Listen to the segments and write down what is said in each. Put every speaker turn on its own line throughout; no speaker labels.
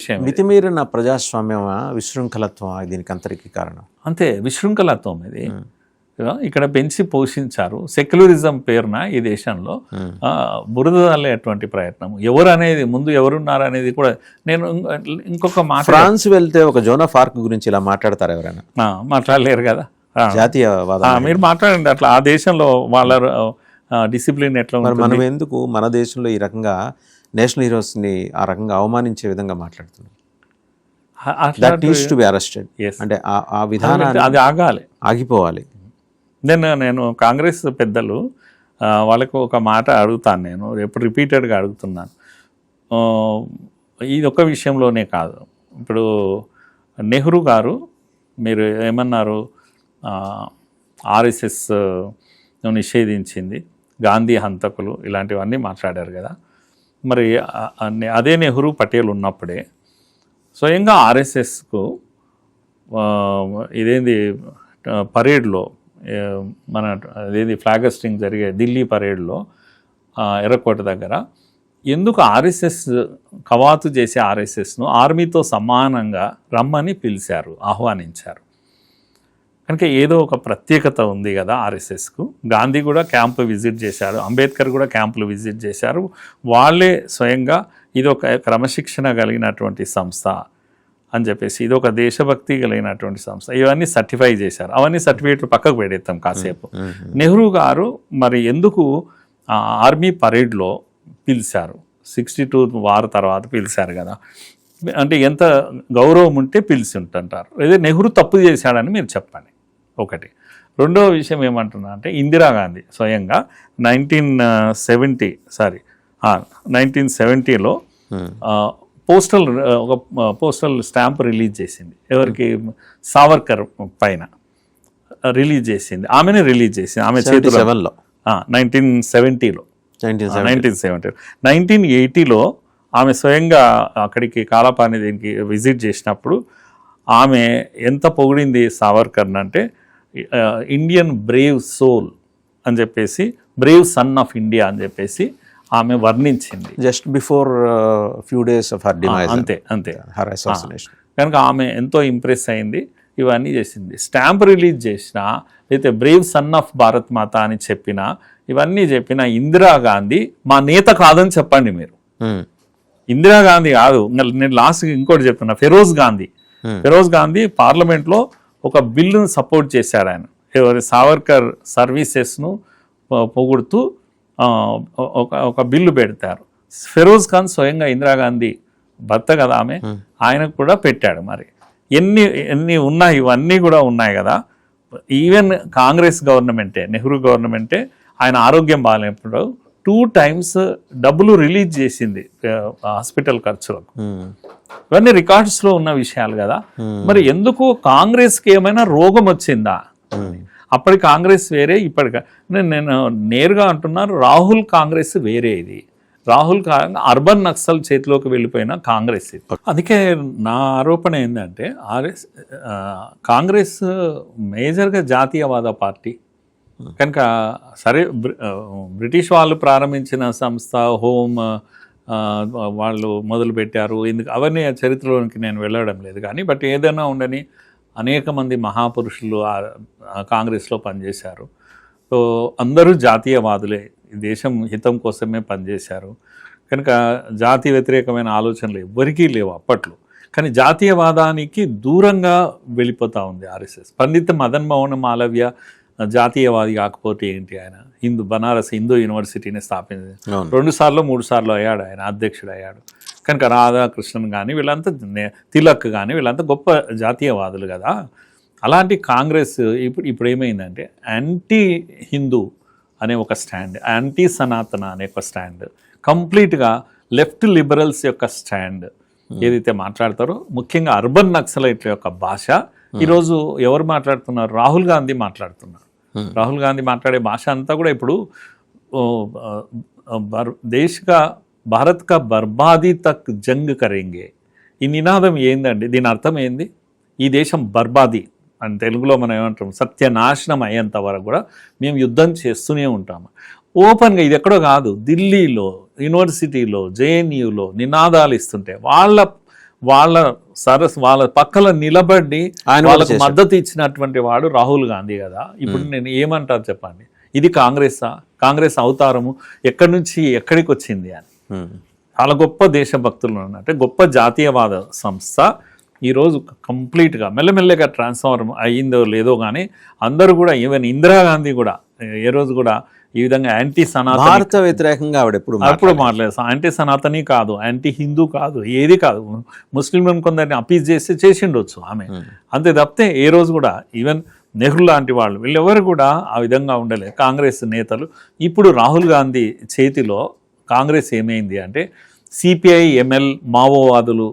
విషయం.
మితిమీరిన ప్రజాస్వామ్యమా విశృంఖలత్వమా దీనికి అంతరికి కారణం?
అంతే, విశృంఖలత్వం ఇది. ఇక్కడ పెంచి పోషించారు. సెక్యులరిజం పేరున ఈ దేశంలో బురదలేటువంటి ప్రయత్నం. ఎవరు అనేది ముందు ఎవరున్నారు అనేది కూడా నేను ఇంకొక మాట.
ఫ్రాన్స్ వెళ్తే ఒక జోన్ ఆఫ్ ఆర్క్ గురించి ఇలా మాట్లాడతారు ఎవరైనా?
మాట్లాడలేరు కదా.
జాతీయవాదం
మీరు మాట్లాడండి. అట్లా ఆ దేశంలో వాళ్ళ డిసిప్లిన్ ఎట్లా ఉంటుంది?
మనం ఎందుకు మన దేశంలో ఈ రకంగా నేషనల్ హీరోస్ని ఆ రకంగా అవమానించే విధంగా మాట్లాడుతున్నాం? That needs to be arrested. అంటే ఆ విధానాన్ని
అది ఆగాలి,
ఆగిపోవాలి.
నేను కాంగ్రెస్ పెద్దలు వాళ్ళకు ఒక మాట అడుగుతాను, నేను ఎప్పుడు రిపీటెడ్గా అడుగుతున్నాను. ఇది ఒక విషయంలోనే కాదు. ఇప్పుడు నెహ్రూ గారు మీరు ఏమన్నారు, ఆర్ఎస్ఎస్ నిషేధించింది, గాంధీ హంతకులు ఇలాంటివన్నీ మాట్లాడారు కదా. మరి అదే నెహ్రూ పటేల్ ఉన్నప్పుడే స్వయంగా ఆర్ఎస్ఎస్కు ఇదేంది పరేడ్లో మన అదేది ఫ్లాగ్ హోస్టింగ్ జరిగే ఢిల్లీ పరేడ్లో ఎర్రకోట దగ్గర ఎందుకు ఆర్ఎస్ఎస్ కవాతు చేసే ఆర్ఎస్ఎస్ను ఆర్మీతో సమానంగా రమ్మని పిలిచారు, ఆహ్వానించారు. కనుక ఏదో ఒక ప్రత్యేకత ఉంది కదా ఆర్ఎస్ఎస్కు. గాంధీ కూడా క్యాంపు విజిట్ చేశారు, అంబేద్కర్ కూడా క్యాంపులు విజిట్ చేశారు. వాళ్ళే స్వయంగా ఇది ఒక క్రమశిక్షణ కలిగినటువంటి సంస్థ అని చెప్పేసి, ఇది ఒక దేశభక్తి కలిగినటువంటి సంస్థ, ఇవన్నీ సర్టిఫై చేశారు. అవన్నీ సర్టిఫికేట్లు పక్కకు పెడేస్తాం కాసేపు. నెహ్రూ గారు మరి ఎందుకు ఆర్మీ పరేడ్లో పిలిచారు? 62 వార్ తర్వాత పిలిచారు కదా. అంటే ఎంత గౌరవం ఉంటే పిలిచి ఉంటుంటారు. అదే నెహ్రూ తప్పు చేశాడని మీరు చెప్పండి ఒకటి. రెండవ విషయం ఏమంటున్నా అంటే ఇందిరాగాంధీ స్వయంగా 1970లో ఒక పోస్టల్ స్టాంప్ రిలీజ్ చేసింది. ఎవరికి? సావర్కర్ పైన రిలీజ్ చేసింది. ఆమెనే రిలీజ్ చేసింది. ఆమె చేతిలో 1970లో 1980లో ఆమె స్వయంగా అక్కడికి కాలాపాని దీనికి విజిట్ చేసినప్పుడు ఆమె ఎంత పొగిడింది సావర్కర్ని అంటే, ఇండియన్ బ్రేవ్ సోల్ అని చెప్పేసి, బ్రేవ్ సన్ ఆఫ్ ఇండియా అని చెప్పేసి ఆమె వర్ణించింది.
Just before few days of her demise.
అంతే
హర్ అసాసినేషన్.
కనుక ఆమె ఎంతో ఇంప్రెస్ అయింది, ఇవన్నీ చేసింది. స్టాంప్ రిలీజ్ చేసిన, అయితే బ్రేవ్ సన్ ఆఫ్ భారత్ మాత అని చెప్పిన, ఇవన్నీ చెప్పిన ఇందిరాగాంధీ మా నేత కాదని చెప్పండి మీరు. ఇందిరాగాంధీ కాదు. నేను లాస్ట్ ఇంకోటి చెప్తున్నా, ఫిరోజ్ గాంధీ పార్లమెంట్లో ఒక బిల్లును సపోర్ట్ చేశాడు. ఆయన సావర్కర్ సర్వీసెస్ను పొగుడుతూ ఒక బిల్లు పెడతారు. ఫిరోజ్ ఖాన్ స్వయంగా ఇందిరాగాంధీ భర్త కదా ఆమె, ఆయనకు కూడా పెట్టాడు. మరి ఎన్ని ఉన్నాయి, ఇవన్నీ కూడా ఉన్నాయి కదా. ఈవెన్ కాంగ్రెస్ గవర్నమెంటే, నెహ్రూ గవర్నమెంటే ఆయన ఆరోగ్యం బాగాలేనప్పుడు 2 times డబ్బులు రిలీజ్ చేసింది హాస్పిటల్ ఖర్చులకు. ఇవన్నీ రికార్డ్స్లో ఉన్న విషయాలు కదా. మరి ఎందుకు కాంగ్రెస్కి ఏమైనా రోగం వచ్చిందా? అప్పటి కాంగ్రెస్ వేరే, ఇప్పటికి నేను నేరుగా అంటున్నాను, రాహుల్ కాంగ్రెస్ వేరే. ఇది రాహుల్ అర్బన్ నక్సల్ చేతిలోకి వెళ్ళిపోయిన కాంగ్రెస్ ఇది. అందుకే నా ఆరోపణ ఏంటంటే కాంగ్రెస్ మేజర్గా జాతీయవాద పార్టీ కనుక. సరే, బ్రిటిష్ వాళ్ళు ప్రారంభించిన సంస్థ, హోమ్ వాళ్ళు మొదలుపెట్టారు, ఎందుకు అవన్నీ చరిత్రలోనికి నేను వెళ్ళడం లేదు కానీ, బట్ ఏదైనా ఉండని అనేక మంది మహాపురుషులు కాంగ్రెస్లో పనిచేశారు. సో అందరూ జాతీయవాదులే, దేశం హితం కోసమే పనిచేశారు. కనుక జాతీయ వ్యతిరేకమైన ఆలోచనలు ఎవ్వరికీ లేవు అప్పట్లో. కానీ జాతీయవాదానికి దూరంగా వెళ్ళిపోతూ ఉంది ఆర్ఎస్ఎస్. పండిత్ మదన్ మోహన్ మాలవ్య జాతీయవాది కాకపోతే ఏంటి? ఆయన బనారస్ హిందూ యూనివర్సిటీని స్థాపించింది. 2 సార్లు 3 సార్లు అయ్యాడు, ఆయన అధ్యక్షుడు అయ్యాడు. కనుక రాధాకృష్ణన్ కానీ వీళ్ళంతా, తిలక్ కానీ వీళ్ళంతా గొప్ప జాతీయవాదులు కదా. అలాంటి కాంగ్రెస్ ఇప్పుడు ఏమైందంటే యాంటీ హిందూ అనే ఒక స్టాండ్, యాంటీ సనాతన అనే ఒక స్టాండ్, కంప్లీట్గా లెఫ్ట్ లిబరల్స్ యొక్క స్టాండ్ ఏదైతే మాట్లాడతారో, ముఖ్యంగా అర్బన్ నక్సలైట్ల యొక్క భాష ఈరోజు ఎవరు మాట్లాడుతున్నారు? రాహుల్ గాంధీ మాట్లాడుతున్నారు. రాహుల్ గాంధీ మాట్లాడే భాష అంతా కూడా ఇప్పుడు భారత్ కా బర్బాదీ తక్ జంగ్ కరేంగే, ఈ నినాదం ఏందండి? దీని అర్థం ఏంది? ఈ దేశం బర్బాదీ అని తెలుగులో మనం ఏమంటాం, సత్యనాశనం అయ్యేంత వరకు కూడా మేము యుద్ధం చేస్తూనే ఉంటాము. ఓపెన్గా, ఇది ఎక్కడో కాదు, ఢిల్లీలో యూనివర్సిటీలో జేఎన్యూలో నినాదాలు ఇస్తుంటే వాళ్ళ పక్కల నిలబడి
ఆయన కూడా
వాళ్ళకు
చేశాడు.
మద్దతు ఇచ్చినటువంటి వాడు రాహుల్ గాంధీ కదా. ఇప్పుడు నేను ఏమంటారు చెప్పండి, ఇది కాంగ్రెస్ అవతారము ఎక్కడి నుంచి ఎక్కడికి వచ్చింది అని. చాలా గొప్ప దేశభక్తులు అంటే గొప్ప జాతీయవాద సంస్థ ఈరోజు కంప్లీట్గా మెల్లమెల్లగా ట్రాన్స్ఫార్మ్ అయ్యిందో లేదో కానీ అందరూ కూడా, ఈవెన్ ఇందిరాగాంధీ కూడా ఏ రోజు కూడా ఈ విధంగా యాంటీ సనాతన,
భారత వ్యతిరేకంగా ఆవిడ ఎప్పుడు
మాట్లాడలేదు. యాంటీ సనాతని కాదు, యాంటీ హిందూ కాదు, ఏది కాదు. ముస్లింలను కొందరిని అపీజ్ చేసిండొచ్చు ఆమె, అంతే తప్పితే ఏ రోజు కూడా ఈవెన్ నెహ్రూ లాంటి వాళ్ళు వీళ్ళెవరు కూడా ఆ విధంగా ఉండలేదు కాంగ్రెస్ నేతలు. ఇప్పుడు రాహుల్ గాంధీ చేతిలో కాంగ్రెస్ ఏమైంది అంటే సిపిఐ ఎంఎల్ మావోవాదులు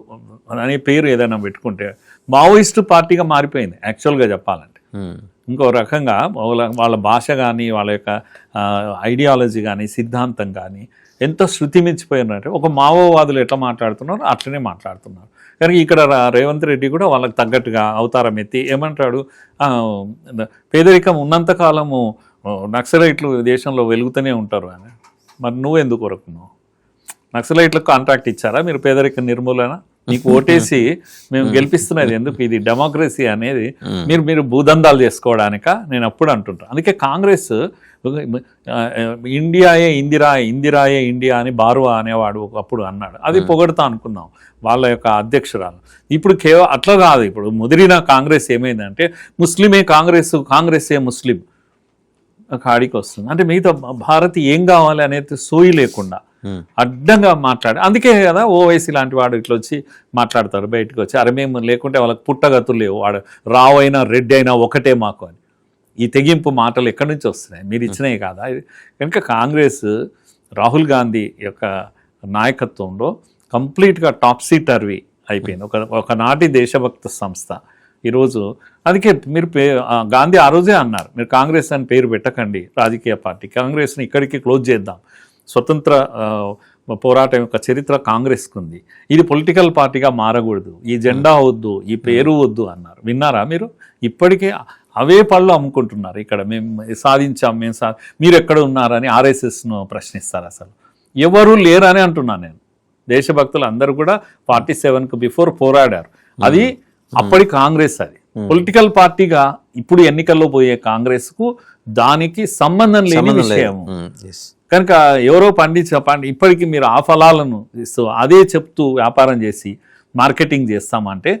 అనే పేరు ఏదైనా పెట్టుకుంటే మావోయిస్టు పార్టీగా మారిపోయింది యాక్చువల్గా చెప్పాలంటే. ఇంకో రకంగా వాళ్ళ భాష కానీ వాళ్ళ యొక్క ఐడియాలజీ కానీ సిద్ధాంతం కానీ ఎంత శృతి మించిపోయినారంటే ఒక మావోవాదులు ఎట్లా మాట్లాడుతున్నారో అట్లనే మాట్లాడుతున్నారు. కానీ ఇక్కడ రేవంత్ రెడ్డి కూడా వాళ్ళకి తగ్గట్టుగా అవతారం ఎత్తి ఏమంటాడు, పేదరికం ఉన్నంతకాలము నక్సలైట్లు దేశంలో వెలుగుతూనే ఉంటారు అని. మరి నువ్వెందుకు కొరకున్నావు? నక్సలైట్లకు కాంట్రాక్ట్ ఇచ్చారా మీరు పేదరిక నిర్మూలన? మీకు ఓటేసి మేము గెలిపిస్తున్నది ఎందుకు? ఇది డెమోక్రసీ అనేది మీరు భూదందాలు చేసుకోవడానిక నేను అప్పుడు అంటుంటాను. అందుకే కాంగ్రెస్ ఇండియాయే ఇందిరాయే ఇండియా అని బారువా అనేవాడు ఒకప్పుడు అన్నాడు. అది పొగడతా అనుకున్నాం వాళ్ళ యొక్క అధ్యక్షురాలు. ఇప్పుడు కేవలం అట్లా కాదు. ఇప్పుడు ముదిరిన కాంగ్రెస్ ఏమైందంటే ముస్లిమే కాంగ్రెస్సే ముస్లిం కాడికి వస్తుంది. అంటే మిగతా భారత్ ఏం కావాలి అనేది సోయి లేకుండా అడ్డంగా మాట్లాడు. అందుకే కదా ఓవైసీ లాంటి వాడు ఇట్లా వచ్చి మాట్లాడతారు బయటకు వచ్చి, అరే మేము లేకుంటే వాళ్ళకి పుట్టగతులు లేవు, వాడు రావైనా రెడ్డి అయినా ఒకటే మాకు అని. ఈ తెగింపు మాటలు ఎక్కడి నుంచి వస్తున్నాయి? మీరు ఇచ్చినాయి కాదా? కనుక కాంగ్రెస్ రాహుల్ గాంధీ యొక్క నాయకత్వంలో కంప్లీట్గా టాప్సీ-టర్వీ అయిపోయింది. ఒకనాటి దేశభక్త సంస్థ ఈరోజు. అందుకే మీరు గాంధీ ఆ రోజే అన్నారు, మీరు కాంగ్రెస్ అని పేరు పెట్టకండి రాజకీయ పార్టీ, కాంగ్రెస్ని ఇక్కడికి క్లోజ్ చేద్దాం, స్వతంత్ర పోరాటం యొక్క చరిత్ర కాంగ్రెస్కి ఉంది, ఇది పొలిటికల్ పార్టీగా మారకూడదు, ఈ జెండా వద్దు, ఈ పేరు వద్దు అన్నారు. విన్నారా మీరు? ఇప్పటికే అవే పళ్ళు అమ్ముకుంటున్నారు. ఇక్కడ మేము సాధించాం, మీరు ఎక్కడ ఉన్నారని ఆర్ఎస్ఎస్ను ప్రశ్నిస్తారు. అసలు ఎవరు లేరని అంటున్నాను నేను. దేశభక్తులు అందరూ కూడా 47కు బిఫోర్ పోరాడారు. అది అప్పటి కాంగ్రెస్. అది పొలిటికల్ పార్టీగా ఇప్పుడు ఎన్నికల్లో పోయే కాంగ్రెస్కు దానికి సంబంధం లేని విషయము. కనుక ఎవరో ఇప్పటికీ మీరు ఆ ఫలాలను ఇస్తూ అదే చెప్తూ వ్యాపారం చేసి మార్కెటింగ్ చేస్తామంటే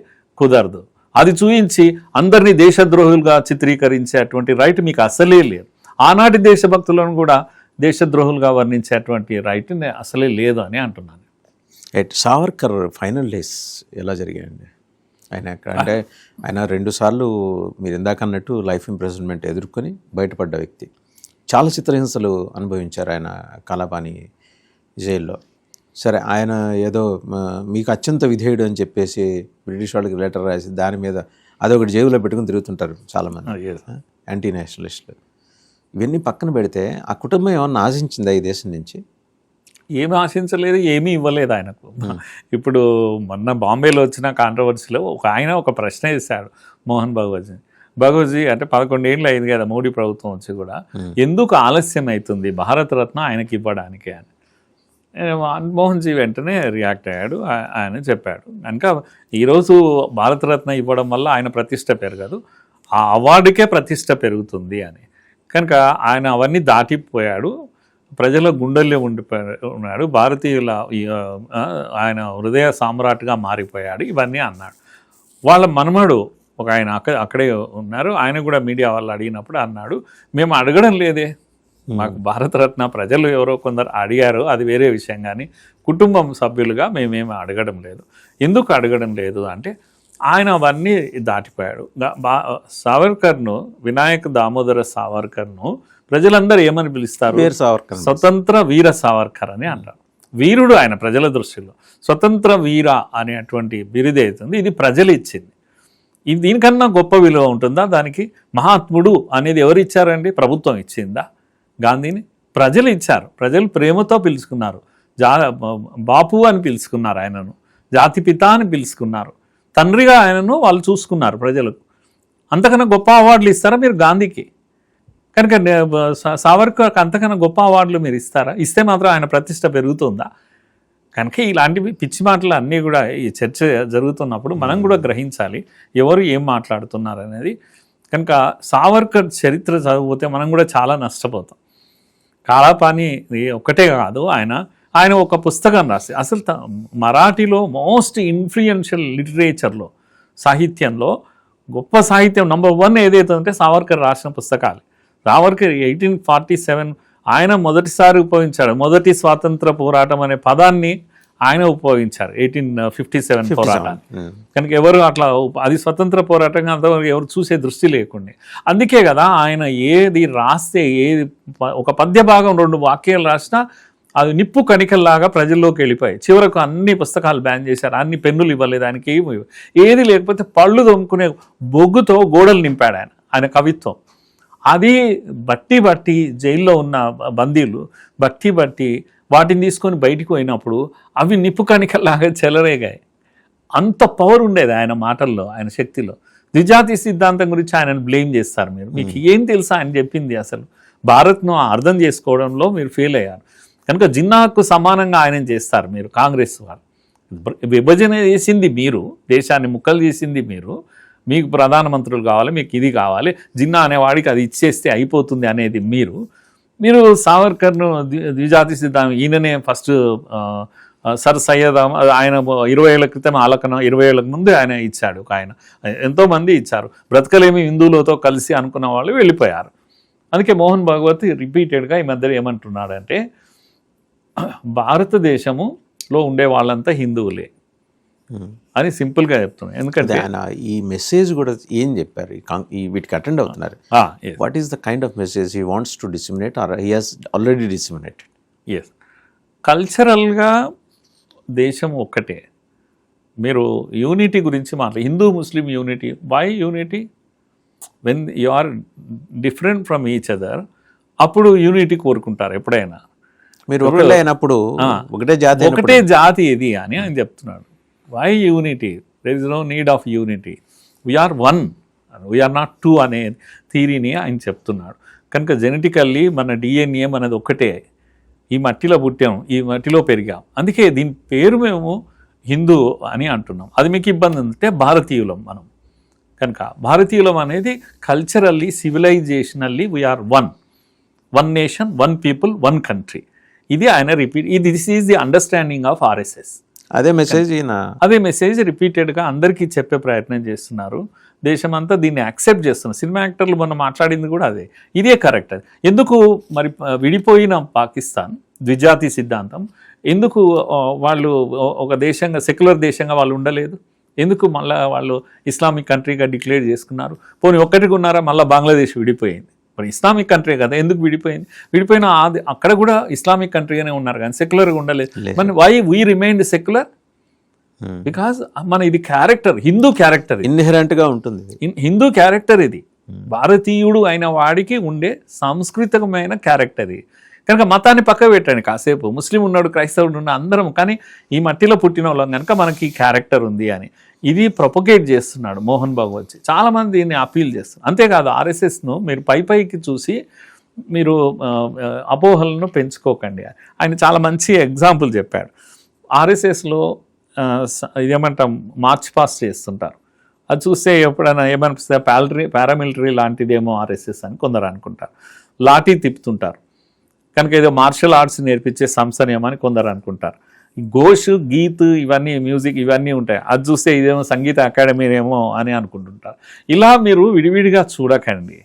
కుదరదు. అది చూయించి అందరినీ దేశద్రోహులుగా చిత్రీకరించేటువంటి రైట్ మీకు అసలే లేదు. ఆనాటి దేశభక్తులను కూడా దేశద్రోహులుగా వర్ణించేటువంటి రైట్ అసలే లేదు అని అంటున్నాను.
సావర్కర్ ఫైనల్ డేస్ ఎలా జరిగాయండి? ఆయన 2 సార్లు మీరు ఇందాక అన్నట్టు లైఫ్ ఇంప్రిజన్మెంట్ ఎదుర్కొని బయటపడ్డ వ్యక్తి. చాలా చిత్రహింసలు అనుభవించారు ఆయన కాలాపాని జైల్లో. సరే, ఆయన ఏదో మీకు అత్యంత విధేయుడు అని చెప్పేసి బ్రిటిష్ వాళ్ళకి లెటర్ రాసి దాని మీద అదొకటి జేబులో పెట్టుకుని తిరుగుతుంటారు చాలామంది యాంటీ నేషనలిస్టులు. ఇవన్నీ పక్కన పెడితే ఆ కుటుంబం ఏమన్నా ఆశించిందా ఈ దేశం నుంచి?
ఏమి ఆశించలేదు, ఏమీ ఇవ్వలేదు ఆయనకు. ఇప్పుడు మొన్న బాంబేలో వచ్చిన కాంట్రవర్సీలో ఒక ప్రశ్న వేశాడు మోహన్ భగవత్జీ అంటే 11 ఏళ్ళు అయింది కదా మోడీ ప్రభుత్వం వచ్చి కూడా, ఎందుకు ఆలస్యం అవుతుంది భారతరత్న ఆయనకి ఇవ్వడానికి అని. మన్మోహన్ జీ వెంటనే రియాక్ట్ అయ్యాడు. ఆయన చెప్పాడు కనుక ఈరోజు భారతరత్న ఇవ్వడం వల్ల ఆయన ప్రతిష్ట పెరగదు, ఆ అవార్డుకే ప్రతిష్ట పెరుగుతుంది అని. కనుక ఆయన అవన్నీ దాటిపోయాడు, ప్రజల గుండెల్లో ఉన్నాడు, భారతీయుల ఆయన హృదయ సామ్రాట్గా మారిపోయాడు, ఇవన్నీ అన్నాడు. వాళ్ళ మనమడు ఒక ఆయన అక్కడే ఉన్నారు, ఆయన కూడా మీడియా వాళ్ళు అడిగినప్పుడు అన్నాడు, మేము అడగడం లేదే, మాకు భారతరత్న ప్రజలు ఎవరో కొందరు అడిగారు, అది వేరే విషయం, కానీ కుటుంబం సభ్యులుగా మేమేమి అడగడం లేదు. ఎందుకు అడగడం లేదు అంటే ఆయన అవన్నీ దాటిపోయాడు. సావర్కర్ను, వినాయక్ దామోదర సావర్కర్ను ప్రజలందరూ ఏమని పిలుస్తారు? స్వతంత్ర వీర సావర్కర్ అని అంటారు. వీరుడు ఆయన ప్రజల దృష్టిలో. స్వతంత్ర వీర అనేటువంటి బిరుదు అవుతుంది, ఇది ప్రజలు ఇచ్చింది. ఇది దీనికన్నా గొప్ప విలువ ఉంటుందా దానికి? మహాత్ముడు అనేది ఎవరు ఇచ్చారండి? ప్రభుత్వం ఇచ్చిందా? గాంధీని ప్రజలు ఇచ్చారు, ప్రజలు ప్రేమతో పిలుచుకున్నారు, బాపు అని పిలుచుకున్నారు ఆయనను, జాతిపిత అని పిలుచుకున్నారు, తండ్రిగా ఆయనను వాళ్ళు చూసుకున్నారు ప్రజలకు. అంతకన్నా గొప్ప అవార్డులు ఇస్తారా మీరు గాంధీకి? కనుక సావర్కర్కి అంతకన్నా గొప్ప అవార్డులు మీరు ఇస్తారా? ఇస్తే మాత్రం ఆయన ప్రతిష్ట పెరుగుతుందా? కనుక ఇలాంటివి పిచ్చి మాటలు అన్నీ కూడా ఈ చర్చ జరుగుతున్నప్పుడు మనం కూడా గ్రహించాలి ఎవరు ఏం మాట్లాడుతున్నారు అనేది. కనుక సావర్కర్ చరిత్ర చదివితే మనం కూడా చాలా నష్టపోతాం. కాలాపాని ఒక్కటే కాదు, ఆయన ఒక పుస్తకం రాసి అసలు మరాఠీలో మోస్ట్ ఇన్ఫ్లుయెన్షియల్ లిటరేచర్లో, సాహిత్యంలో గొప్ప సాహిత్యం నంబర్ 1 ఏదైతే ఉంటే సావర్కర్ రాసిన పుస్తకాలు. సావర్కర్ 1847 ఆయన మొదటిసారి ఉపయోగించాడు. మొదటి స్వాతంత్ర పోరాటం అనే పదాన్ని ఆయన ఉపయోగించారు 1857 పోరాటాన్ని. కనుక ఎవరు అట్లా అది స్వతంత్ర పోరాటంగా అంతవరకు ఎవరు చూసే దృష్టి లేకుండా, అందుకే కదా ఆయన ఏది రాస్తే ఒక పద్య భాగం 2 వాక్యాలు రాసినా అది నిప్పు కణికల్లాగా ప్రజల్లోకి వెళ్ళిపోయాయి. చివరకు అన్ని పుస్తకాలు బ్యాన్ చేశారు, అన్ని పెన్నులు ఇవ్వలేదు ఆయనకి, ఏది లేకపోతే పళ్ళు తోముకునే బొగ్గుతో గోడలు నింపాడు ఆయన కవిత్వం. అది బట్టి జైల్లో ఉన్న బందీలు బట్టి వాటిని తీసుకొని బయటికి పోయినప్పుడు అవి నిప్పు కణికల్లాగా చెలరేగాయి. అంత పవర్ ఉండేది ఆయన మాటల్లో, ఆయన శక్తిలో. ద్విజాతి సిద్ధాంతం గురించి ఆయనను బ్లేమ్ చేస్తారు మీరు. మీకు ఏం తెలుసా ఆయన చెప్పింది? అసలు భారత్ను అర్థం చేసుకోవడంలో మీరు ఫెయిల్ అయ్యారు. కనుక జిన్నాకు సమానంగా ఆయన చేస్తారు మీరు, కాంగ్రెస్ వారు. విభజన చేసింది మీరు, దేశాన్ని ముక్కలు చేసింది మీరు, మీకు ప్రధానమంత్రులు కావాలి, మీకు ఇది కావాలి, జిన్నా అనేవాడికి అది ఇచ్చేస్తే అయిపోతుంది అనేది మీరు సావర్కర్ను ద్విజాతి సిద్ధాంతం ఈయననే ఫస్ట్ సర్ సయ్యద్ ఆయన 20 ఏళ్ల క్రితం ఆలకన 20 ఏళ్ళకు ముందు ఆయన ఇచ్చాడు. ఆయన ఎంతోమంది ఇచ్చారు. బ్రతకలేమి హిందువులతో కలిసి అనుకున్న వాళ్ళు వెళ్ళిపోయారు. అందుకే మోహన్ భాగవత్ రిపీటెడ్గా ఈ మధ్య ఏమంటున్నాడంటే భారతదేశంలో ఉండే వాళ్ళంతా హిందువులే అని సింపుల్గా చెప్తున్నాను. ఎందుకంటే
ఆయన ఈ మెసేజ్ కూడా ఏం చెప్పారు వీటికి అటెండ్ అవుతున్నారు? What is the kind of message he wants to disseminate or he has already disseminated?
Yes, కల్చరల్గా దేశం ఒక్కటే. మీరు యూనిటీ గురించి Hindu Muslim unity, why unity? When you are different from each other, అప్పుడు యూనిటీ కోరుకుంటారు ఎప్పుడైనా.
మీరు ఒకటే అయినప్పుడు ఒకటే
జాతి ఇది అని ఆయన చెప్తున్నాడు. Why unity? There is no need of unity. We are 1, we are not 2 అనే థీరీని ఆయన చెప్తున్నాడు. కనుక జెనెటికల్లీ మన డిఎన్ఏ మనది ఒక్కటే. ఈ మట్టిలో పుట్టాం, ఈ మట్టిలో పెరిగాం. అందుకే దీని పేరు మేము హిందూ అని అంటున్నాం. అది మీకు ఇబ్బంది ఉంటే భారతీయులం మనం. కనుక భారతీయులం అనేది culturally, civilizationally we are 1 nation, 1 people, 1 country. ఇది ఆయన this is the understanding of RSS.
అదే మెసేజ్
రిపీటెడ్గా అందరికీ చెప్పే ప్రయత్నం చేస్తున్నారు. దేశమంతా దీన్ని యాక్సెప్ట్ చేస్తున్నారు. సినిమా యాక్టర్లు మొన్న మాట్లాడింది కూడా ఇదే కరెక్ట్. అది ఎందుకు మరి విడిపోయిన పాకిస్తాన్ ద్విజాతి సిద్ధాంతం ఎందుకు వాళ్ళు ఒక దేశంగా, సెక్యులర్ దేశంగా వాళ్ళు ఉండలేదు? ఎందుకు మళ్ళీ వాళ్ళు ఇస్లామిక్ కంట్రీగా డిక్లేర్ చేసుకున్నారు? పోనీ ఒక్కటిగా ఉన్నారా? మళ్ళీ బంగ్లాదేశ్ విడిపోయింది. మరి ఇస్లామిక్ కంట్రీ కదా, ఎందుకు విడిపోయిన అక్కడ కూడా ఇస్లామిక్ కంట్రీగానే ఉన్నారు కానీ సెక్యులర్గా ఉండలేదు. మరి why we remained secular? Because ఇది క్యారెక్టర్, హిందూ క్యారెక్టర్,
ఇన్హెరెంట్గా ఉంటుంది.
హిందూ క్యారెక్టర్ ఇది. భారతీయుడు అయిన వాడికి ఉండే సాంస్కృతికమైన క్యారెక్టర్ ఇది. కనుక మతాన్ని పక్క పెట్టండి కాసేపు, ముస్లిం ఉన్నాడు, క్రైస్తవుడు ఉన్నాడు, అందరం కానీ ఈ మట్టిలో పుట్టిన వాళ్ళం కనుక మనకి క్యారెక్టర్ ఉంది అని ఇది ప్రొపగేట్ చేస్తున్నాడు మోహన్ భాగవత్. చాలామంది దీన్ని అపీల్ చేస్తారు. అంతేకాదు ఆర్ఎస్ఎస్ను మీరు పైకి చూసి మీరు అపోహలను పెంచుకోకండి. ఆయన చాలా మంచి ఎగ్జాంపుల్ చెప్పాడు. ఆర్ఎస్ఎస్లో ఇదేమంటాం మార్చ్ పాస్ట్ చేస్తుంటారు. అది చూస్తే ఎప్పుడైనా ఏమనిపిస్తే పారామిలిటరీ లాంటిదేమో ఆర్ఎస్ఎస్ అని కొందరు అనుకుంటారు. లాఠీ తిప్పుతుంటారు కనుక ఏదో మార్షల్ ఆర్ట్స్ నేర్పించే సంస్థనేమో అని కొందరు అనుకుంటారు. ఘోష్, గీత్, ఇవన్నీ మ్యూజిక్ ఇవన్నీ ఉంటాయి. అది చూస్తే ఇదేమో సంగీత అకాడమీ ఏమో అని అనుకుంటుంటారు. ఇలా మీరు విడివిడిగా చూడకండి.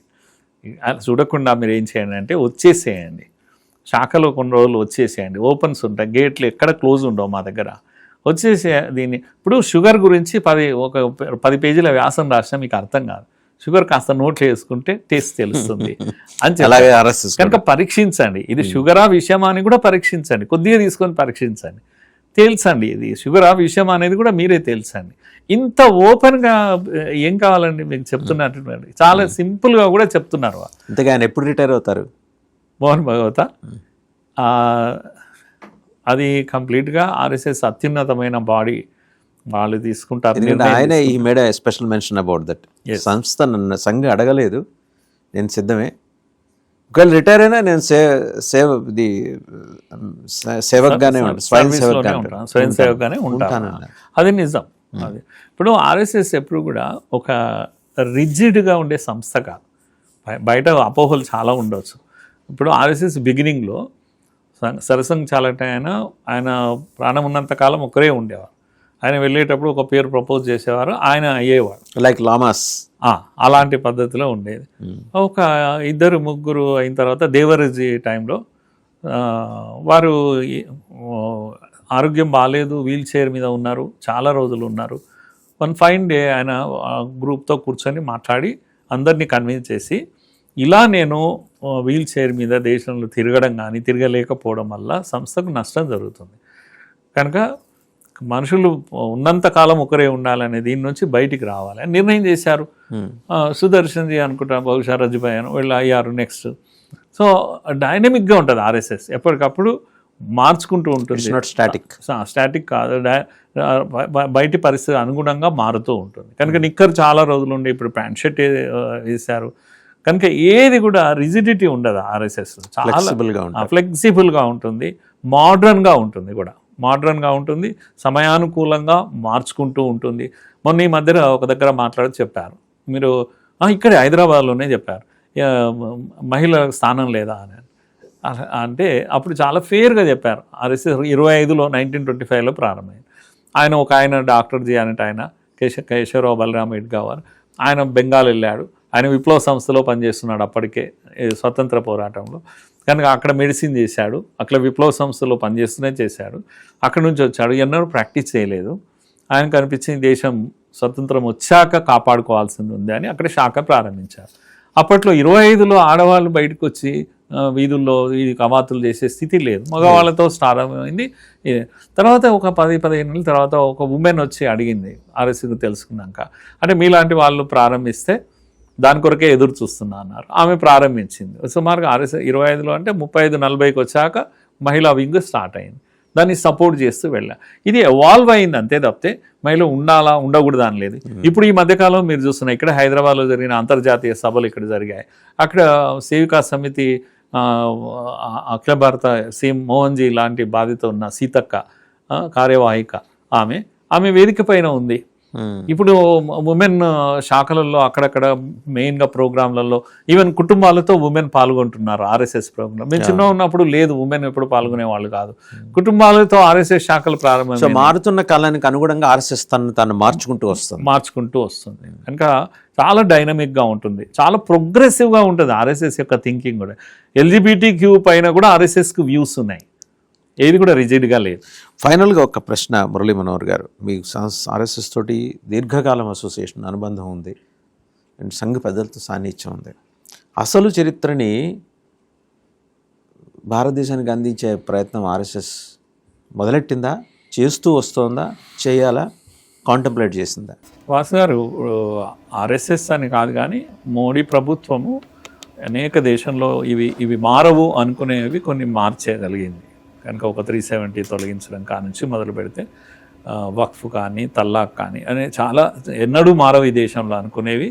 చూడకుండా మీరు ఏం చేయండి అంటే వచ్చేసేయండి, శాఖలో కొన్ని రోజులు వచ్చేసేయండి. ఓపెన్స్ ఉంటాయి, గేట్లు ఎక్కడ క్లోజ్ ఉండవు మా దగ్గర. వచ్చేసే దీన్ని ఇప్పుడు షుగర్ గురించి 10 పేజీల వ్యాసం రాసినా మీకు అర్థం కాదు. షుగర్ కాస్త నోట్లు వేసుకుంటే టేస్ట్ తెలుస్తుంది అని చెప్పి కనుక పరీక్షించండి. ఇది షుగరా విషయమా అని కూడా పరీక్షించండి. కొద్దిగా తీసుకొని పరీక్షించండి, తేల్చండి. ఇది షుగరా విషయం అనేది కూడా మీరే తేల్చండి. ఇంత ఓపెన్గా ఏం కావాలండి మీకు చెప్తున్నట్టు చాలా సింపుల్గా కూడా చెప్తున్నారు.
అంతేగా ఆయన ఎప్పుడు రిటైర్ అవుతారు
మోహన్ భాగవత? అది కంప్లీట్గా ఆర్ఎస్ఎస్ అత్యున్నతమైన బాడీ, వాళ్ళు తీసుకుంటారు.
ఆయన ఈ made special mention about that. సంస్థ నన్ను సంఘ అడగలేదు, నేను సిద్ధమే, ఒకవేళ రిటైర్ అయినా నేను సేవక్గానే ఉంటాను, స్వయం సేవక్గానే ఉంటాను.
స్వయం సేవకుగానే ఉంటాను. అది నిజం. అది ఇప్పుడు ఆర్ఎస్ఎస్ ఎప్పుడు కూడా ఒక రిజిడ్గా ఉండే సంస్థ కాదు. బయట అపోహలు చాలా ఉండవచ్చు. ఇప్పుడు ఆర్ఎస్ఎస్ బిగినింగ్లో సరసంఘ్ చాలట ఆయన ప్రాణం ఉన్నంత కాలం ఒకరే ఉండేవారు. ఆయన వెళ్ళేటప్పుడు ఒక పేరు ప్రపోజ్ చేసేవారు, ఆయన అయ్యేవాడు.
లైక్ లామాస్
అలాంటి పద్ధతిలో ఉండేది. ఒక 2-3 అయిన తర్వాత దేవరజీ టైంలో వారు ఆరోగ్యం బాగాలేదు, వీల్ చైర్ మీద ఉన్నారు, చాలా రోజులు ఉన్నారు. వన్ ఫైన్ డే ఆయన గ్రూప్తో కూర్చొని మాట్లాడి అందరినీ కన్విన్స్ చేసి, ఇలా నేను వీల్ చైర్ మీద దేశంలో తిరగడం కానీ తిరగలేకపోవడం వల్ల సంస్థకు నష్టం జరుగుతుంది కనుక మనుషులు ఉన్నంతకాలం ఒకరే ఉండాలనే దీని నుంచి బయటికి రావాలి అని నిర్ణయం చేశారు. సుదర్శన్జీ అనుకుంటా, బహుశా రజుభాయ్ అని వీళ్ళు అయ్యారు నెక్స్ట్. సో డైనమిక్గా ఉంటుంది ఆర్ఎస్ఎస్, ఎప్పటికప్పుడు మార్చుకుంటూ ఉంటుంది. స్టాటిక్ కాదు, బయటి పరిస్థితి అనుగుణంగా మారుతూ ఉంటుంది. కనుక నిక్కర్ చాలా రోజులు ఉండే, ఇప్పుడు ప్యాంట్ షర్ట్ వేశారు కనుక ఏది కూడా రిజిడిటీ ఉండదు ఆర్ఎస్ఎస్. చాలా ఫ్లెక్సిబుల్గా ఉంటుంది, మోడ్రన్గా ఉంటుంది కూడా, మోడ్రన్గా ఉంటుంది, సమయానుకూలంగా మార్చుకుంటూ ఉంటుంది. మొన్న ఈ మధ్యన ఒక దగ్గర మాట్లాడి చెప్పారు, మీరు ఇక్కడే హైదరాబాద్లోనే చెప్పారు, మహిళ స్థానం లేదా అని. అంటే అప్పుడు చాలా ఫేర్గా చెప్పారు. ఆర్ఎస్ఎస్ 25లో 1925లో ప్రారంభమైంది. ఆయన డాక్టర్ జీ అనేట ఆయన కేశవరావు బలరామ్ ఎడ్గావార్, ఆయన బెంగాల్ వెళ్ళాడు. ఆయన విప్లవ సంస్థలో పనిచేస్తున్నాడు అప్పటికే స్వతంత్ర పోరాటంలో. కనుక అక్కడ మెడిసిన్ చేశాడు, అక్కడ విప్లవ సంస్థలో పనిచేస్తూనే చేశాడు. అక్కడి నుంచి వచ్చాడు, ఎన్నడూ ప్రాక్టీస్ చేయలేదు. ఆయనకు అనిపించింది దేశం స్వతంత్రం వచ్చాక కాపాడుకోవాల్సింది ఉంది అని అక్కడ శాఖ ప్రారంభించారు. అప్పట్లో 25లో ఆడవాళ్ళు బయటకు వచ్చి వీధుల్లో ఈ కవాతులు చేసే స్థితి లేదు, మగవాళ్ళతో స్టార్ట్ అయింది. తర్వాత ఒక 10-15 ఏళ్ళ తర్వాత ఒక ఉమెన్ వచ్చి అడిగింది ఆర్ఎస్ఎస్ తెలుసుకున్నాక, అంటే మీలాంటి వాళ్ళు ప్రారంభిస్తే దాని కొరకే ఎదురు చూస్తున్నా అన్నారు. ఆమె ప్రారంభించింది. సుమారుగా ఆర్ఎస్ఎస్ 25లో అంటే 35-40కి వచ్చాక మహిళా వింగ్ స్టార్ట్ అయింది. దాన్ని సపోర్ట్ చేస్తూ వెళ్ళా. ఇది ఎవాల్వ్ అయింది అంతే తప్పితే మహిళ ఉండాలా ఉండకూడదు అని లేదు. ఇప్పుడు ఈ మధ్యకాలంలో మీరు చూస్తున్నా, ఇక్కడ హైదరాబాద్లో జరిగిన అంతర్జాతీయ సభలు ఇక్కడ జరిగాయి. అక్కడ సేవికా సమితి అఖిల భారత సీఎం మోహన్జీ లాంటి బాధ్యత ఉన్న సీతక్క కార్యవాహిక ఆమె వేదిక పైన ఉంది. ఇప్పుడు ఉమెన్ శాఖలలో అక్కడక్కడ మెయిన్గా ప్రోగ్రాంలలో ఈవెన్ కుటుంబాలతో ఉమెన్ పాల్గొంటున్నారు ఆర్ఎస్ఎస్ ప్రోగ్రామ్. మేము చిన్న ఉన్నప్పుడు లేదు, ఉమెన్ ఎప్పుడు పాల్గొనే వాళ్ళు కాదు. కుటుంబాలతో ఆర్ఎస్ఎస్ శాఖలు ప్రారంభం.
మారుతున్న కాలానికి అనుగుణంగా ఆర్ఎస్ఎస్ తను మార్చుకుంటూ వస్తుంది
కనుక చాలా డైనమిక్గా ఉంటుంది, చాలా ప్రోగ్రెసివ్గా ఉంటుంది ఆర్ఎస్ఎస్ యొక్క థింకింగ్ కూడా. LGBTQ పైన కూడా ఆర్ఎస్ఎస్కి వ్యూస్ ఉన్నాయి, ఏది కూడా రిజిడ్గా లేదు.
ఫైనల్గా ఒక ప్రశ్న మురళీ మనోహర్ గారు, మీకు ఆర్ఎస్ఎస్ తోటి దీర్ఘకాలం అసోసియేషన్ అనుబంధం ఉంది అండ్ సంఘ పెద్దలతో సాన్నిధ్యం ఉంది. అసలు చరిత్రని భారతదేశానికి అందించే ప్రయత్నం ఆర్ఎస్ఎస్ మొదలెట్టిందా, చేస్తూ వస్తుందా, చేయాలా, కాంటంప్లేట్ చేసిందా?
వాసు గారు, ఆర్ఎస్ఎస్ అని కాదు కానీ మోడీ ప్రభుత్వము అనేక దేశంలో ఇవి మారవు అనుకునేవి కొన్ని మార్చేయగలిగింది కనుక ఒక 370 తొలగించడం కానుంచి మొదలు పెడితే వక్ఫ్ కానీ తల్లాక్ కానీ అనే చాలా ఎన్నడూ మారవు ఈ దేశంలో అనుకునేవి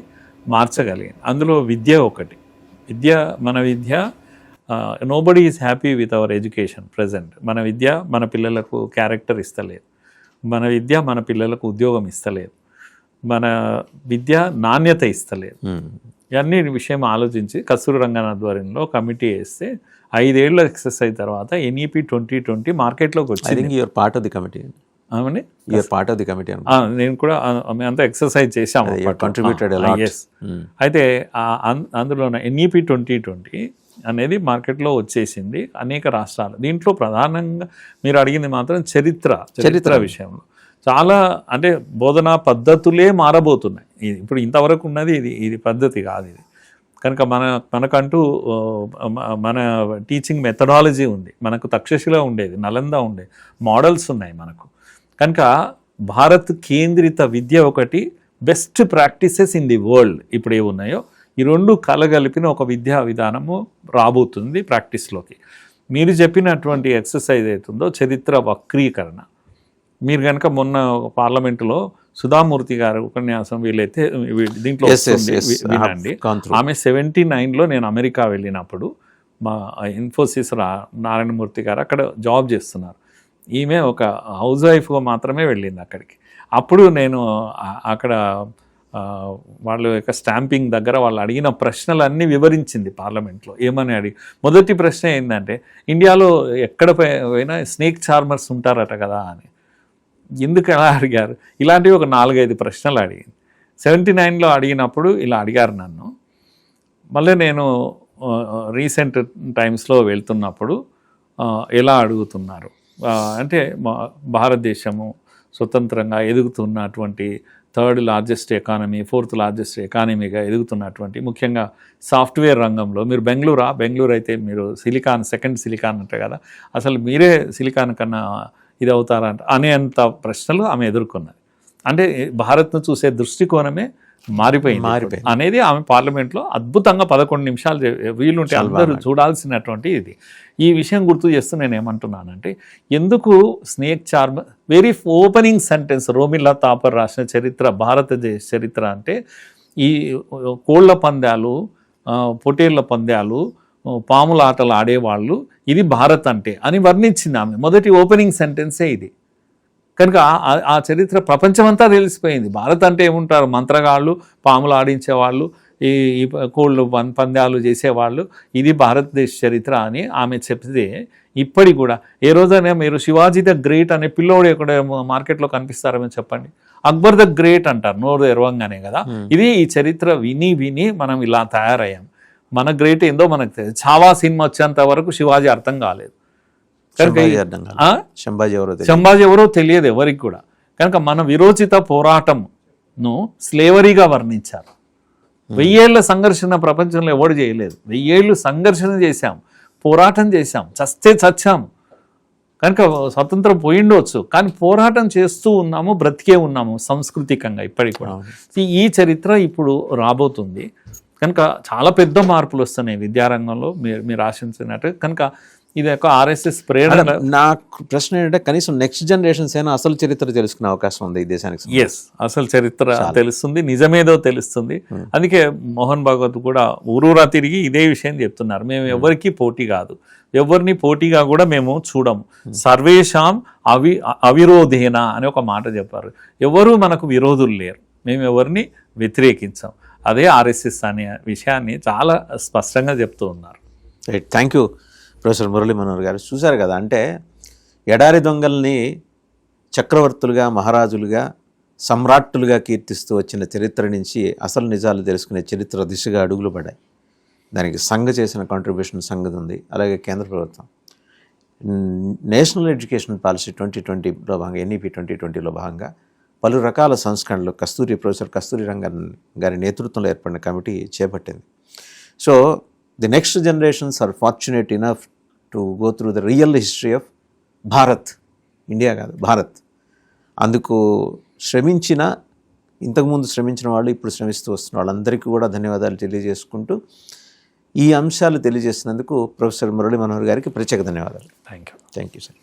మార్చగలిగింది. అందులో విద్య ఒకటి. మన విద్య nobody is happy with our education present. మన విద్య మన పిల్లలకు క్యారెక్టర్ ఇస్తలేదు, మన విద్య మన పిల్లలకు ఉద్యోగం ఇస్తలేదు, మన విద్య నాణ్యత ఇస్తలేదు. ఇవన్నీ విషయం ఆలోచించి కస్తూరి రంగన్ ఆధ్వర్యంలో కమిటీ వేస్తే 5 ఏళ్ళ ఎక్సర్సైజ్ తర్వాత NEP 2020 మార్కెట్లోకి వచ్చింది. నేను కూడా అంతా ఎక్సర్సైజ్ చేశాము, అయితే అందులో NEP 2020 అనేది మార్కెట్లో వచ్చేసింది అనేక రాష్ట్రాలు. దీంట్లో ప్రధానంగా మీరు అడిగింది మాత్రం చరిత్ర విషయంలో చాలా, అంటే బోధనా పద్ధతులే మారబోతున్నాయి. ఇప్పుడు ఇంతవరకు ఉన్నది ఇది పద్ధతి కాదు ఇది. కనుక మనకంటూ మన టీచింగ్ మెథడాలజీ ఉంది. మనకు తక్షశిల ఉండేది, నలంద ఉండేది, మోడల్స్ ఉన్నాయి మనకు. కనుక భారత్ కేంద్రిత విద్య ఒకటి, best practices in the world ఇప్పుడు ఏ ఉన్నాయో ఈ రెండు కలగలిపిన ఒక విద్యా విధానము రాబోతుంది ప్రాక్టీస్లోకి. మీరు చెప్పినటువంటి ఎక్సర్సైజ్ అవుతుందో చరిత్ర వక్రీకరణ, మీరు కనుక మొన్న పార్లమెంటులో సుధామూర్తి గారు ఉపన్యాసం వీలైతే దీంట్లో వినండి. ఆమె 79లో నేను అమెరికా వెళ్ళినప్పుడు మా ఇన్ఫోసిస్ నారాయణమూర్తి గారు అక్కడ జాబ్ చేస్తున్నారు. ఈమె ఒక హౌస్ వైఫ్గా మాత్రమే వెళ్ళింది అక్కడికి. అప్పుడు నేను అక్కడ వాళ్ళ యొక్క స్టాంపింగ్ దగ్గర వాళ్ళు అడిగిన ప్రశ్నలన్నీ వివరించింది పార్లమెంట్లో. ఏమని మొదటి ప్రశ్న ఏంటంటే, ఇండియాలో ఎక్కడ పోయినా స్నేక్ చార్మర్స్ ఉంటారట కదా అని. ఎందుకు ఎలా అడిగారు? ఇలాంటివి ఒక 4-5 ప్రశ్నలు అడిగింది. 79లో అడిగినప్పుడు ఇలా అడిగారు నన్ను. మళ్ళీ నేను రీసెంట్ టైమ్స్లో వెళ్తున్నప్పుడు ఎలా అడుగుతున్నారు అంటే, భారతదేశము స్వతంత్రంగా ఎదుగుతున్నటువంటి 3rd largest economy, 4th largest ఎకానమీగా ఎదుగుతున్నటువంటి, ముఖ్యంగా సాఫ్ట్వేర్ రంగంలో మీరు బెంగళూరు అయితే మీరు సిలికాన్, సెకండ్ సిలికాన్ అంటే కదా, అసలు మీరే సిలికాన్ కన్నా ఇది అవుతారంట అనేంత ప్రశ్నలు ఆమె ఎదుర్కొన్నది. అంటే భారత్ను చూసే దృష్టికోణమే మారిపోయింది అనేది ఆమె పార్లమెంట్లో అద్భుతంగా 11 నిమిషాలు వీలుంటే అందరూ చూడాల్సినటువంటి ఇది. ఈ విషయం గుర్తు చేస్తూ నేను ఏమంటున్నానంటే, ఎందుకు snake charmer very opening sentence Romila Thapar రాసిన చరిత్ర, భారతదేశ చరిత్ర అంటే ఈ కోళ్ల పందాలు, పొటేళ్ల పందాలు, పాముల ఆటలు ఆడేవాళ్ళు, ఇది భారత్ అంటే అని వర్ణించింది ఆమె. మొదటి ఓపెనింగ్ సెంటెన్సే ఇది. కనుక ఆ చరిత్ర ప్రపంచమంతా తెలిసిపోయింది. భారత్ అంటే ఏముంటారు? మంత్రగాళ్ళు, పాములు ఆడించేవాళ్ళు, ఈ కోళ్ళు పందాలు చేసేవాళ్ళు, ఇది భారతదేశ చరిత్ర అని ఆమె చెప్తే, ఇప్పటికి కూడా ఏ రోజైనా మీరు శివాజీ ద గ్రేట్ అనే పిల్లోడు ఎక్కడ మార్కెట్లో కనిపిస్తారని చెప్పండి. అక్బర్ ద గ్రేట్ అంటారు నోరు ఎరవంగానే కదా. ఇది ఈ చరిత్ర విని విని మనం ఇలా తయారయ్యాం. మన గ్రేట్ ఏందో మనకు తెలియదు. ఛావా సినిమా వచ్చేంత వరకు శివాజీ అర్థం కాలేదు. సంభాజీ ఎవరో తెలియదు ఎవరికి కూడా. కనుక మన విరోచిత పోరాటంను స్లేవరీగా వర్ణించారు. 1000 ఏళ్ల సంఘర్షణ ప్రపంచంలో ఎవడు చేయలేదు. 1000 ఏళ్ళు సంఘర్షణ చేశాం, పోరాటం చేశాం, చస్తే చచ్చాము. కనుక స్వతంత్రం పోయిండవచ్చు, కానీ పోరాటం చేస్తూ ఉన్నాము, బ్రతికే ఉన్నాము సాంస్కృతికంగా ఇప్పటికి కూడా. ఈ చరిత్ర ఇప్పుడు రాబోతుంది. కనుక చాలా పెద్ద మార్పులు వస్తున్నాయి విద్యారంగంలో మీరు ఆశించినట్టు. కనుక ఇది ఒక ఆర్ఎస్ఎస్ ప్రేరణ.
నా ప్రశ్న ఏంటంటే, కనీసం నెక్స్ట్ జనరేషన్స్ అయినా అసలు చరిత్ర తెలుసుకునే అవకాశం ఉంది ఈ దేశానికి.
ఎస్, అసలు చరిత్ర తెలుస్తుంది, నిజమేదో తెలుస్తుంది. అందుకే మోహన్ భాగవత్ కూడా ఊరూరా తిరిగి ఇదే విషయం చెప్తున్నారు. మేము ఎవరికి పోటీ కాదు, ఎవరిని పోటీగా కూడా మేము చూడము. సర్వేషాం అవిరోధేన అని ఒక మాట చెప్పారు. ఎవరు మనకు విరోధులు లేరు, మేము ఎవరిని వ్యతిరేకించాం. అదే ఆర్ఎస్ఎస్ అనే విషయాన్ని చాలా స్పష్టంగా చెప్తూ ఉన్నారు.
Thank you professor Murali Manohar గారు. చూశారు కదా, అంటే ఎడారి దొంగల్ని చక్రవర్తులుగా, మహారాజులుగా, సమ్రాట్టులుగా కీర్తిస్తూ వచ్చిన చరిత్ర నుంచి అసలు నిజాలు తెలుసుకునే చరిత్ర దిశగా అడుగులు పడ్డాయి. దానికి సంఘ చేసిన కాంట్రిబ్యూషన్ సంఘది ఉంది. అలాగే కేంద్ర ప్రభుత్వం నేషనల్ ఎడ్యుకేషన్ పాలసీ 2020లో భాగంగా, NEP 2020లో భాగంగా పలు రకాల సంస్కరణలు ప్రొఫెసర్ కస్తూరి రంగన్ గారి నేతృత్వంలో ఏర్పడిన కమిటీ చేపట్టింది. So the next generations are fortunate enough to go through the real history of Bharat, India కాదు భారత్. అందుకు ఇంతకుముందు శ్రమించిన వాళ్ళు, ఇప్పుడు శ్రమిస్తూ వస్తున్న వాళ్ళందరికీ కూడా ధన్యవాదాలు తెలియజేసుకుంటూ, ఈ అంశాలు తెలియజేసినందుకు ప్రొఫెసర్ మురళీ మనోహర్ గారికి ప్రత్యేక ధన్యవాదాలు.
Thank you
sir.